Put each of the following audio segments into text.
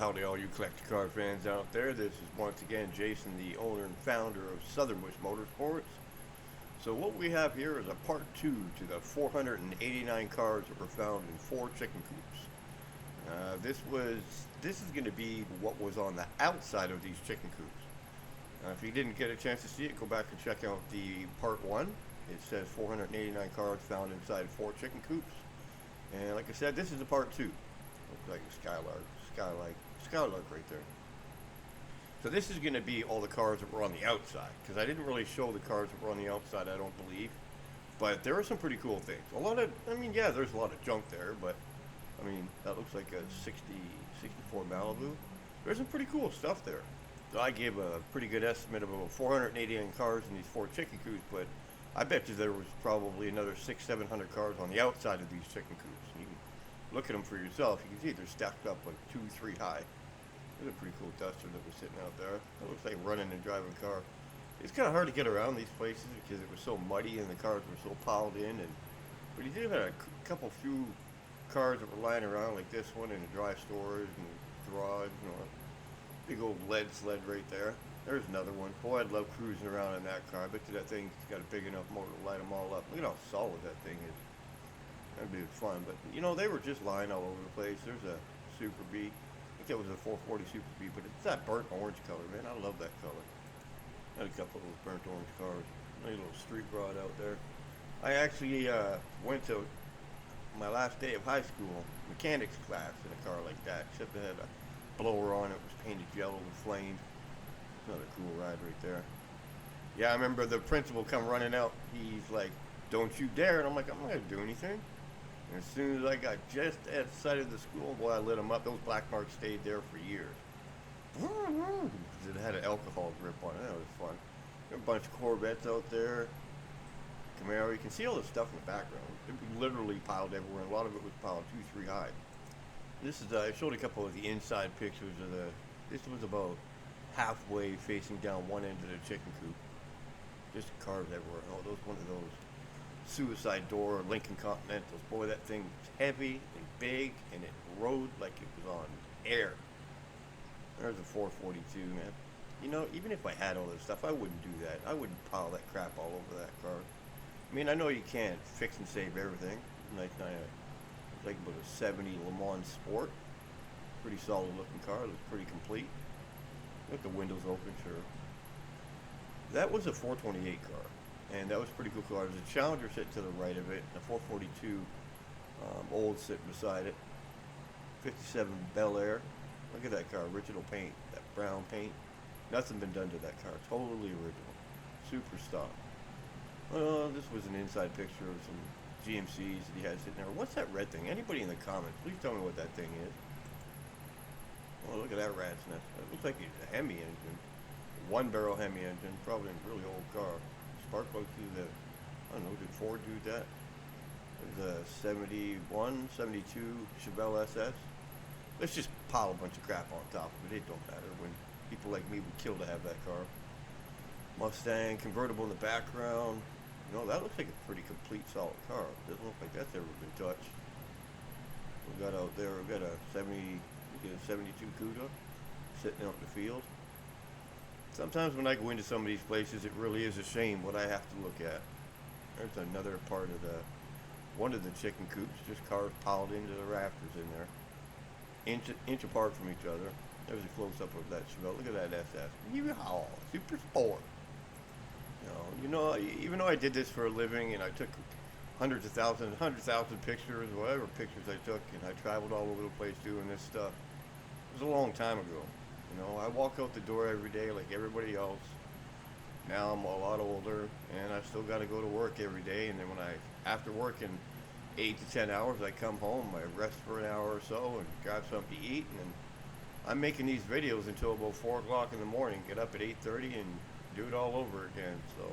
howdy all you collector car fans out there. This is once again Jason, the owner and founder of Southernwest Motorsports. So what we have here is a part 2 to the 489 cars that were found in 4 chicken coops. This is going to be what was on the outside of these chicken coops. If you didn't get a chance to see it, go back and check out the part 1. It says 489 cars found inside 4 chicken coops. And like I said, this is the part 2. Looks like a skylark right there. So this is going to be all the cars that were on the outside, because I didn't really show the cars that were on the outside, I don't believe. But there are some pretty cool things. There's a lot of junk there, but that looks like a 64 Malibu. There's some pretty cool stuff there. So I gave a pretty good estimate of about 489 cars in these 4 chicken coops, but I bet you there was probably another 600-700 cars on the outside of these chicken coops. And you can look at them for yourself. You can see they're stacked up like 2-3 high. There's a pretty cool Duster that was sitting out there. It looks like running and driving a car. It's kind of hard to get around these places because it was so muddy and the cars were so piled in. But he did have a few cars that were lying around, like this one in the dry storage and garage. Big old lead sled right there. There's another one. Boy, I'd love cruising around in that car. I bet you that thing's got a big enough motor to light them all up. Look at how solid that thing is. That'd be fun. But, they were just lying all over the place. There's a Super B. I think that was a 440 Super B, but it's that burnt orange color, man. I love that color. Had a couple of those burnt orange cars. Nice little street rod out there. I actually went to my last day of high school mechanics class in a car like that, except it had a blower on it. It was painted yellow and flamed. Another cool ride right there. Yeah, I remember the principal come running out. He's like, "Don't you dare." And I'm like, "I'm not going to do anything." And as soon as I got just at the side of the school, boy, I lit them up. Those black marks stayed there for years. It had an alcohol grip on it. That was fun. There were a bunch of Corvettes out there. Camaro. You can see all the stuff in the background. It was literally piled everywhere. A lot of it was piled 2-3 high. I showed a couple of the inside pictures of this was about halfway facing down one end of the chicken coop. Just cars everywhere. Oh, one of those suicide door Lincoln Continentals. Boy, that thing was heavy and big, and it rode like it was on air. There's a 442, man. Even if I had all this stuff, I wouldn't do that. I wouldn't pile that crap all over that car. I know you can't fix and save everything. Like about a 70 Le Mans Sport. Pretty solid looking car. Looks pretty complete. With the windows open, sure. That was a 428 car, and that was a pretty cool car. There's a Challenger sitting to the right of it, and a 442 old sitting beside it. 57 Bel Air. Look at that car, original paint, that brown paint. Nothing been done to that car. Totally original. Super stock. This was an inside picture of some GMCs that he had sitting there. What's that red thing? Anybody in the comments, please tell me what that thing is. Oh, look at that rat's nest. It looks like a Hemi engine. 1-barrel Hemi engine. Probably a really old car. Spark plug through the, did Ford do that? It was a 71, 72 Chevelle SS. Let's just pile a bunch of crap on top of it. It don't matter when people like me would kill to have that car. Mustang, convertible in the background. That looks like a pretty complete, solid car. It doesn't look like that's ever been touched. We got out there, we got a 72 Cuda sitting out in the field. Sometimes when I go into some of these places, it really is a shame what I have to look at. There's another part of one of the chicken coops, just cars piled into the rafters in there. Inch apart from each other. There's a close-up of that Chevelle. Look at that SS. Yeehaw! Super Sport. Even though I did this for a living and I took 100,000 pictures, whatever pictures I took, and I traveled all over the place doing this stuff, it was a long time ago. I walk out the door every day like everybody else. Now I'm a lot older, and I still got to go to work every day. And then after working 8 to 10 hours, I come home, I rest for an hour or so, and grab something to eat, and then I'm making these videos until about 4 o'clock in the morning. Get up at 8:30 and do it all over again. So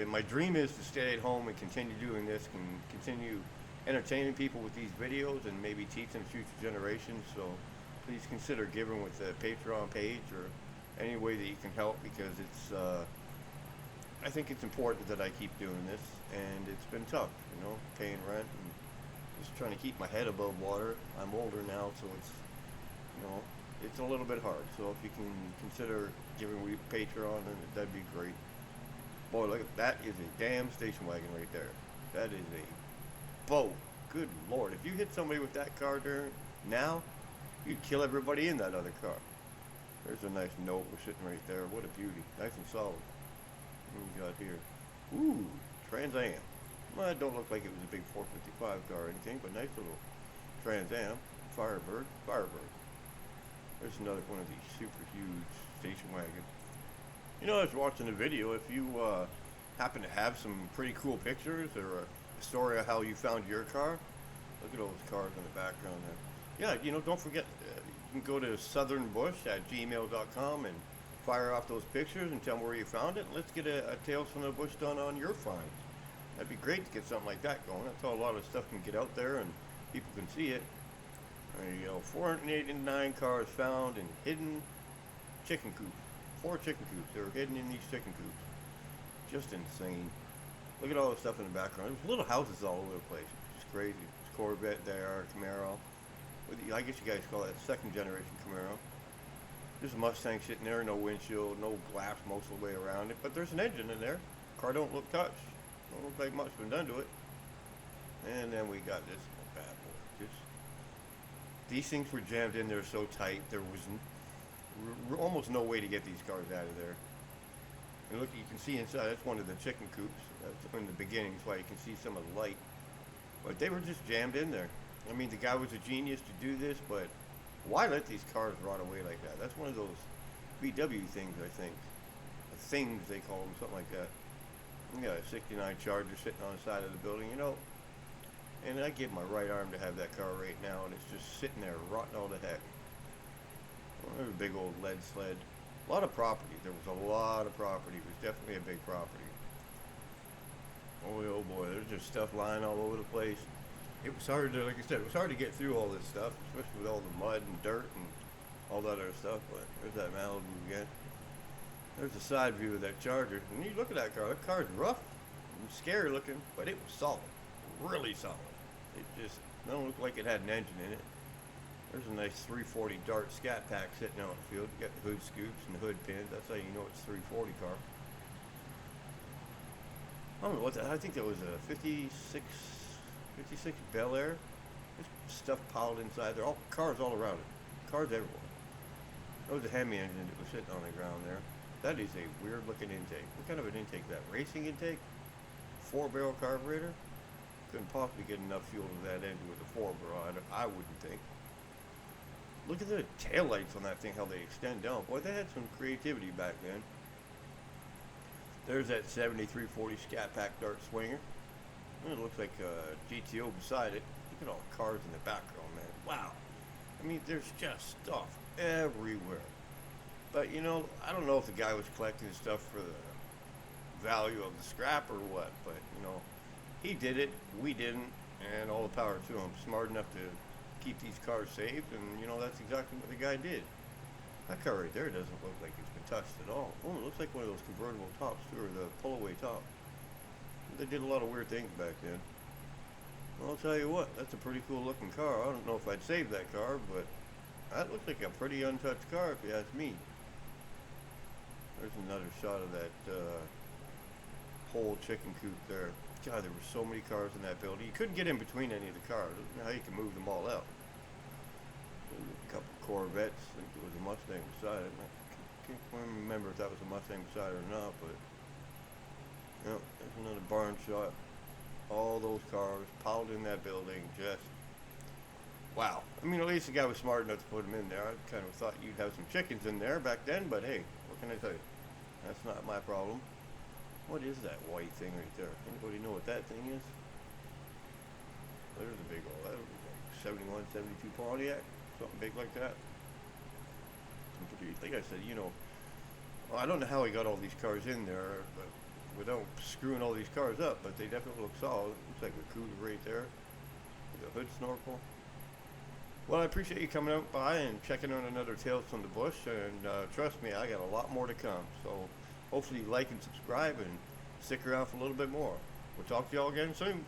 my dream is to stay at home and continue doing this, and continue entertaining people with these videos, and maybe teaching future generations. So please consider giving with the Patreon page or any way that you can help, because I think it's important that I keep doing this, and it's been tough, paying rent and just trying to keep my head above water. I'm older now, so it's, it's a little bit hard. So if you can consider giving me Patreon, then that'd be great. Boy, look at that, is a damn station wagon right there. That is a boat. Good Lord, if you hit somebody with that car there now, you'd kill everybody in that other car. There's a nice note we're sitting right there. What a beauty. Nice and solid. What we got here? Ooh, Trans Am. Well, it don't look like it was a big 455 car or anything, but nice little Trans Am. Firebird. There's another one of these super huge station wagons. You know, I was watching the video. If you happen to have some pretty cool pictures or a story of how you found your car, look at all those cars in the background there. Yeah, you know, don't forget, you can go to southernbush@gmail.com and fire off those pictures and tell me where you found it. And let's get a Tales from the Bush done on your finds. That'd be great to get something like that going. That's how a lot of stuff can get out there and people can see it. There you go, 489 cars found in hidden chicken coops. 4 chicken coops. They were hidden in these chicken coops. Just insane. Look at all the stuff in the background. There's little houses all over the place. It's just crazy. It's Corvette there, Camaro. I guess you guys call that second generation Camaro. There's a Mustang sitting there, no windshield, no glass most of the way around it, but there's an engine in there. Car don't look touched. Don't look like much been done to it. And then we got this bad boy. These things were jammed in there so tight, there was almost no way to get these cars out of there. And look, you can see inside, that's one of the chicken coops. That's in the beginning, that's why you can see some of the light. But they were just jammed in there. I mean, the guy was a genius to do this, but why let these cars rot away like that? That's one of those VW things, I think. Things, they call them, something like that. We got a 69 Charger sitting on the side of the building, you know. And I give my right arm to have that car right now, and it's just sitting there rotting all the heck. Well, there's a big old lead sled. A lot of property. There was a lot of property. It was definitely a big property. Oh boy, there's just stuff lying all over the place. It was hard to, like I said, it was hard to get through all this stuff, especially with all the mud and dirt and all that other stuff. But there's that Malibu again. There's a side view of that Charger. And you look at that car. That car's rough and scary looking, but it was solid. Really solid. It just don't look like it had an engine in it. There's a nice 340 Dart Scat Pack sitting out in the field. You got the hood scoops and the hood pins. That's how you know it's a 340 car. I don't know what that, I think that was a 56 Bel Air. There's stuff piled inside there. All cars all around it. Cars everywhere. That was a Hemi engine that was sitting on the ground there. That is a weird looking intake. What kind of an intake is that? Racing intake? 4-barrel carburetor? Couldn't possibly get enough fuel to that engine with a 4-barrel, I wouldn't think. Look at the taillights on that thing, how they extend down. Boy, they had some creativity back then. There's that 7340 Scat Pack Dart Swinger. And it looks like a GTO beside it. Look at all the cars in the background, man. Wow. I mean, there's just stuff everywhere. But, you know, I don't know if the guy was collecting stuff for the value of the scrap or what. But, you know, he did it, we didn't, and all the power to him. Smart enough to keep these cars saved, and, you know, that's exactly what the guy did. That car right there doesn't look like it's been touched at all. Oh, it looks like one of those convertible tops, too, or the pull-away top. They did a lot of weird things back then. Well, I'll tell you what, that's a pretty cool-looking car. I don't know if I'd save that car, but that looks like a pretty untouched car, if you ask me. There's another shot of that whole chicken coop there. God, there were so many cars in that building. You couldn't get in between any of the cars. I don't know how you can move them all out. A couple Corvettes. I think there was a Mustang beside it. I can't remember if that was a Mustang beside it or not, but yeah, there's another barn shot. All those cars piled in that building. Just wow. I mean, at least the guy was smart enough to put them in there. I kind of thought you'd have some chickens in there back then, but hey, what can I tell you? That's not my problem. What is that white thing right there? Anybody know what that thing is? There's a big old, that was like 71, 72 Pontiac, something big like that. Like I said, you know, well, I don't know how he got all these cars in there, but without screwing all these cars up, but they definitely look solid. Looks like a Coop right there, with a hood snorkel. Well, I appreciate you coming out by and checking on another Tales from the Bush, and trust me, I got a lot more to come. So hopefully you like and subscribe and stick around for a little bit more. We'll talk to y'all again soon.